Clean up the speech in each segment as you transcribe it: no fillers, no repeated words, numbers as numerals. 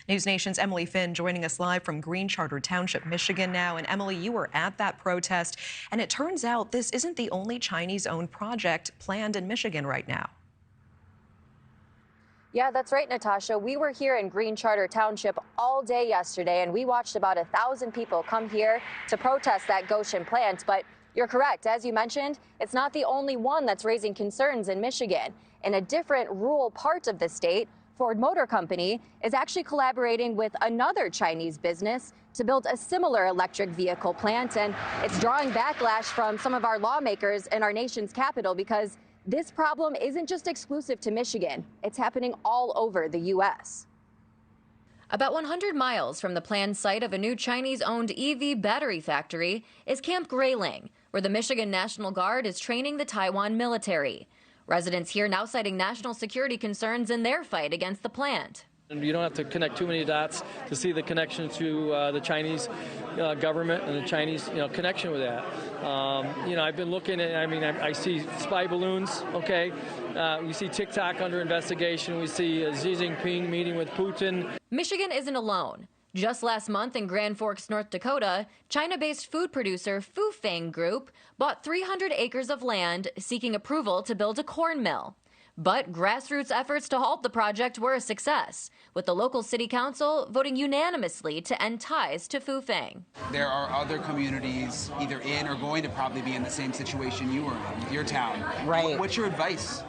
News Nation's Emily Finn joining us live from Green Charter Township, Michigan now. And Emily, you were at that protest, and it turns out this isn't the only Chinese-owned project planned in Michigan right now. Yeah, that's right, Natasha. We were here in Green Charter Township all day yesterday, and we watched about 1,000 people come here to protest that Gotion plant. But you're correct. As you mentioned, it's not the only one that's raising concerns in Michigan. In a different rural part of the state, Ford Motor Company is actually collaborating with another Chinese business to build a similar electric vehicle plant. And it's drawing backlash from some of our lawmakers in our nation's capital because this problem isn't just exclusive to Michigan. It's happening all over the U.S. About 100 miles from the planned site of a new Chinese-owned EV battery factory is Camp Grayling, where the Michigan National Guard is training the Taiwan military. Residents here now citing national security concerns in their fight against the plant. You don't have to connect too many dots to see the connection to the Chinese government and the Chinese connection with that. I've been looking at, I see spy balloons, okay? We see TikTok under investigation. We see Xi Jinping meeting with Putin. Michigan isn't alone. Just last month in Grand Forks, North Dakota, China-based food producer Fufeng Group bought 300 acres of land seeking approval to build a corn mill. But grassroots efforts to halt the project were a success, with the local city council voting unanimously to end ties to Fufeng. There are other communities either in or going to probably be in the same situation you were in with your town. Right. What's your advice?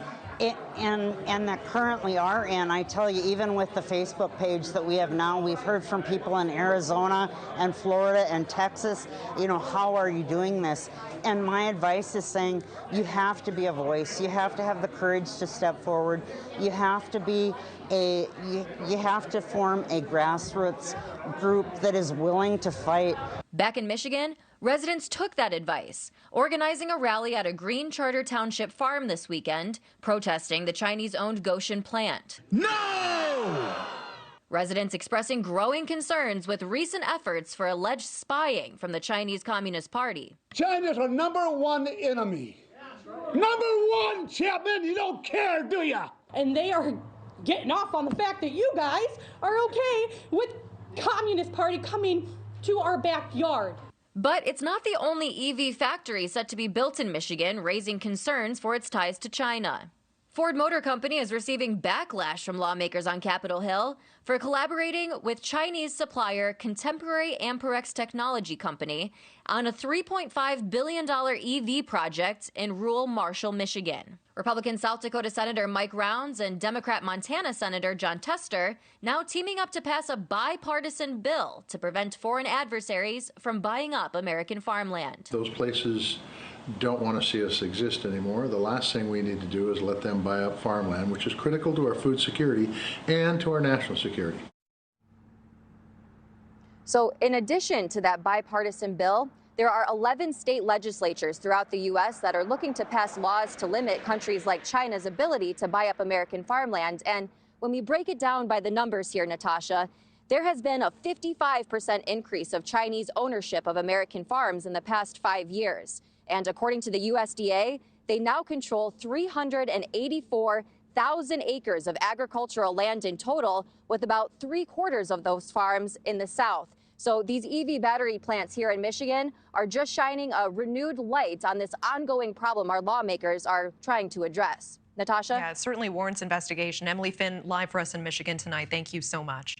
And that currently are in. I tell you, even with the Facebook page that we have now, we've heard from people in Arizona and Florida and Texas, how are you doing this? And my advice is saying you have to be a voice. You have to have the courage to step forward. You have to be you have to form a grassroots group that is willing to fight. Back in Michigan, residents took that advice, organizing a rally at a Green Charter Township farm this weekend, protesting the Chinese-owned Gotion plant. No! Residents expressing growing concerns with recent efforts for alleged spying from the Chinese Communist Party. China's our #1 enemy. #1, Chapman, you don't care, do ya? And they are getting off on the fact that you guys are okay with Communist Party coming to our backyard. But it's not the only EV factory set to be built in Michigan, raising concerns for its ties to China. Ford Motor Company is receiving backlash from lawmakers on Capitol Hill for collaborating with Chinese supplier Contemporary Amperex Technology Company on a $3.5 billion EV project in rural Marshall, Michigan. Republican South Dakota Senator Mike Rounds and Democrat Montana Senator John Tester now teaming up to pass a bipartisan bill to prevent foreign adversaries from buying up American farmland. Those places don't want to see us exist anymore. The last thing we need to do is let them buy up farmland, which is critical to our food security and to our national security. So in addition to that bipartisan bill, there are 11 state legislatures throughout the U.S. that are looking to pass laws to limit countries like China's ability to buy up American farmland. And when we break it down by the numbers here, Natasha, there has been a 55% increase of Chinese ownership of American farms in the past 5 years. And according to the USDA, they now control 384,000 acres of agricultural land in total, with about 3/4 of those farms in the South. So these EV battery plants here in Michigan are just shining a renewed light on this ongoing problem our lawmakers are trying to address. Natasha? Yeah, it certainly warrants investigation. Emily Finn, live for us in Michigan tonight. Thank you so much.